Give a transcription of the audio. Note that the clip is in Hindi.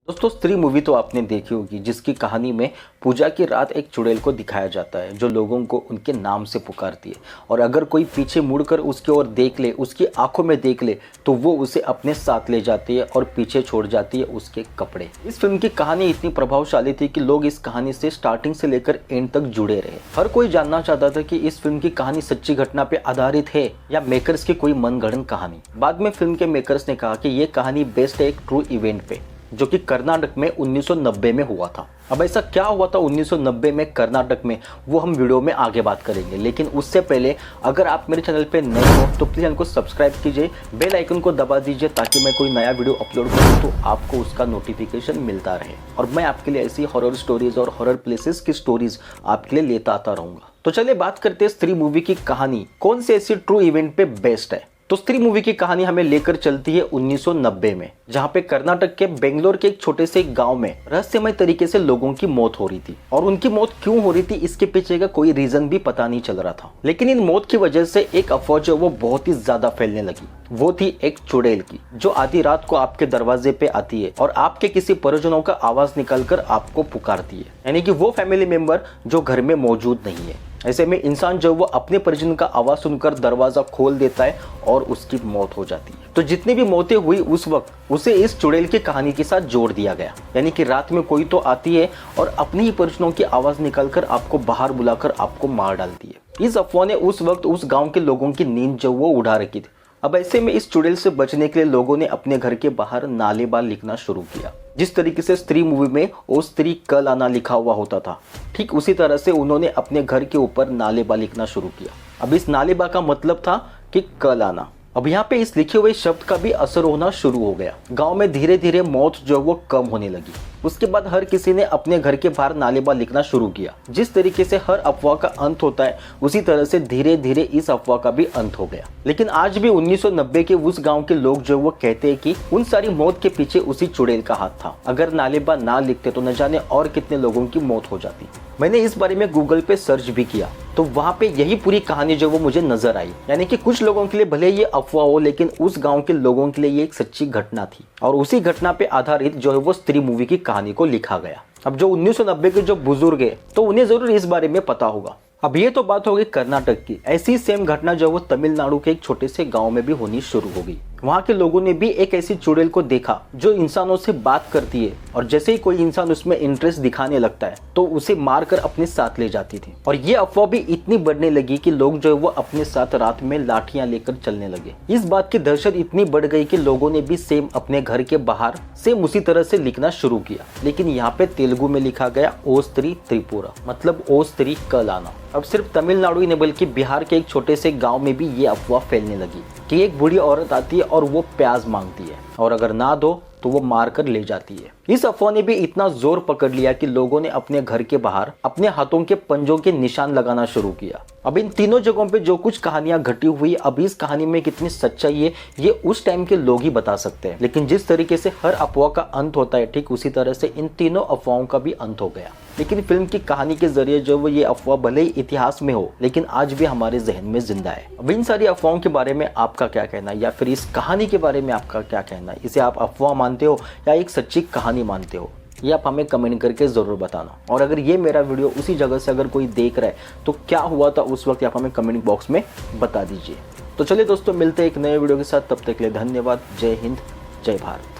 दोस्तों स्त्री मूवी तो आपने देखी होगी जिसकी कहानी में पूजा की रात एक चुड़ैल को दिखाया जाता है जो लोगों को उनके नाम से पुकारती है और अगर कोई पीछे मुड़कर उसकी ओर देख ले, उसकी आंखों में देख ले तो वो उसे अपने साथ ले जाती है और पीछे छोड़ जाती है उसके कपड़े। इस फिल्म की कहानी इतनी प्रभावशाली थी कि लोग इस कहानी से स्टार्टिंग से लेकर एंड तक जुड़े रहे। हर कोई जानना चाहता था कि इस फिल्म की कहानी सच्ची घटना पे आधारित है या मेकर्स की कोई मनगढ़ंत कहानी। बाद में फिल्म के मेकर्स ने कहा कि ये कहानी बेस्ड है एक ट्रू इवेंट पे जो कि कर्नाटक में 1990 में हुआ था। अब ऐसा क्या हुआ था 1990 में कर्नाटक में, वो हम वीडियो में आगे बात करेंगे। लेकिन उससे पहले अगर आप मेरे चैनल पे नए हो तो प्लीज़ चैनल को सब्सक्राइब कीजिए, बेल आइकन को दबा दीजिए ताकि मैं कोई नया वीडियो अपलोड करूँ तो आपको उसका नोटिफिकेशन मिलता रहे और मैं आपके लिए ऐसी हॉरर स्टोरीज और हॉरर प्लेसेस की स्टोरीज आपके लिए लेता आता रहूँगा। तो चलिए बात करते हैं स्त्री मूवी की कहानी कौन से ऐसी ट्रू इवेंट पे बेस्ड है। तो स्त्री मूवी की कहानी हमें लेकर चलती है 1990 में, जहां पे कर्नाटक के बेंगलोर के एक छोटे से गांव में रहस्यमय तरीके से लोगों की मौत हो रही थी और उनकी मौत क्यों हो रही थी इसके पीछे का कोई रीजन भी पता नहीं चल रहा था। लेकिन इन मौत की वजह से एक अफवाह जो वो बहुत ही ज्यादा फैलने लगी, वो थी एक चुड़ैल की जो आधी रात को आपके दरवाजे पे आती है और आपके किसी परिजनों का आवाज निकालकर आपको पुकारती है, यानी कि वो फैमिली मेंबर जो घर में मौजूद नहीं है। ऐसे में इंसान जो वो अपने परिजन का आवाज सुनकर दरवाजा खोल देता है और उसकी मौत हो जाती है। तो जितनी भी मौतें हुई उस वक्त उसे इस चुड़ैल की कहानी के साथ जोड़ दिया गया, यानी कि रात में कोई तो आती है और अपने ही परिजनों की आवाज निकालकर आपको बाहर बुलाकर आपको मार डालती है। इस अफवाह ने उस वक्त उस गाँव के लोगों की नींद जो वो उड़ा रखी थी। अब ऐसे में इस चुड़ैल से बचने के लिए लोगों ने अपने घर के बाहर नालेबार लिखना शुरू किया। जिस तरीके से स्त्री मूवी में ओ स्त्री कल आना लिखा हुआ होता था, ठीक उसी तरह से उन्होंने अपने घर के ऊपर नालेबा लिखना शुरू किया। अब इस नालेबा का मतलब था कि कल आना। अब यहाँ पे इस लिखे हुए शब्द का भी असर होना शुरू हो गया। गांव में धीरे धीरे मौत जो वो कम होने लगी। उसके बाद हर किसी ने अपने घर के बाहर नालेबा लिखना शुरू किया। जिस तरीके से हर अफवाह का अंत होता है उसी तरह से धीरे धीरे इस अफवाह का भी अंत हो गया। लेकिन आज भी 1990 के उस गांव के लोग जो वो कहते हैं कि उन सारी मौत के पीछे उसी चुड़ैल का हाथ था। अगर नालेबा ना लिखते तो न जाने और कितने लोगों की मौत हो जाती। मैंने इस बारे में गूगल पे सर्च भी किया तो वहां पे यही पूरी कहानी जो वो मुझे नजर आई, यानी कि कुछ लोगों के लिए भले ये अफवाह हो लेकिन उस गांव के लोगों के लिए ये एक सच्ची घटना थी और उसी घटना पे आधारित जो है वो स्त्री मूवी की कहानी को लिखा गया। अब जो 1990 के जो बुजुर्ग है तो उन्हें जरूर इस बारे में पता होगा। अब ये तो बात हो गई कर्नाटक की। ऐसी सेम घटना जो वो तमिलनाडु के एक छोटे से गांव में भी होनी शुरू हो गई। वहां के लोगों ने भी एक ऐसी चुड़ैल को देखा जो इंसानों से बात करती है और जैसे ही कोई इंसान उसमें इंटरेस्ट दिखाने लगता है तो उसे मारकर अपने साथ ले जाती थी। और ये अफवाह भी इतनी बढ़ने लगी कि लोग जो है वो अपने साथ रात में लाठियां लेकर चलने लगे। इस बात की दहशत इतनी बढ़ गई कि लोगों ने भी सेम अपने घर के बाहर सेम उसी तरह से लिखना शुरू किया। लेकिन यहाँ पे तेलुगु में लिखा गया ओ स्त्री त्रिपुरा, मतलब ओ स्त्री कल आना। अब सिर्फ तमिलनाडु ही नहीं बल्कि बिहार के एक छोटे से गांव में भी ये अफवाह फैलने लगी कि एक बूढ़ी औरत आती है और वो प्याज मांगती है और अगर ना दो तो वो मार कर ले जाती है। इस अफवाह ने भी इतना जोर पकड़ लिया कि लोगों ने अपने घर के बाहर अपने हाथों के पंजों के निशान लगाना शुरू किया। अब इन तीनों जगहों पे जो कुछ कहानियां घटी हुई, अब इस कहानी में कितनी सच्चाई है ये उस टाइम के लोग ही बता सकते हैं। लेकिन जिस तरीके से हर अफवाह का अंत होता है ठीक उसी तरह से इन तीनों अफवाहों का भी अंत हो गया। लेकिन फिल्म की कहानी के जरिए जो वो ये अफवाह भले ही इतिहास में हो लेकिन आज भी हमारे जहन में जिंदा है। अब इन सारी अफवाहों के बारे में आपका क्या कहना है या फिर इस कहानी के बारे में आपका क्या कहना है? इसे आप अफवाह मानते हो या एक सच्ची कहानी मानते हो? ये आप हमें कमेंट करके ज़रूर बताना। और अगर ये मेरा वीडियो उसी जगह से अगर कोई देख रहा है तो क्या हुआ था उस वक्त आप हमें कमेंट बॉक्स में बता दीजिए। तो चलिए दोस्तों मिलते हैं एक नए वीडियो के साथ, तब तक के लिए धन्यवाद। जय हिंद, जय भारत।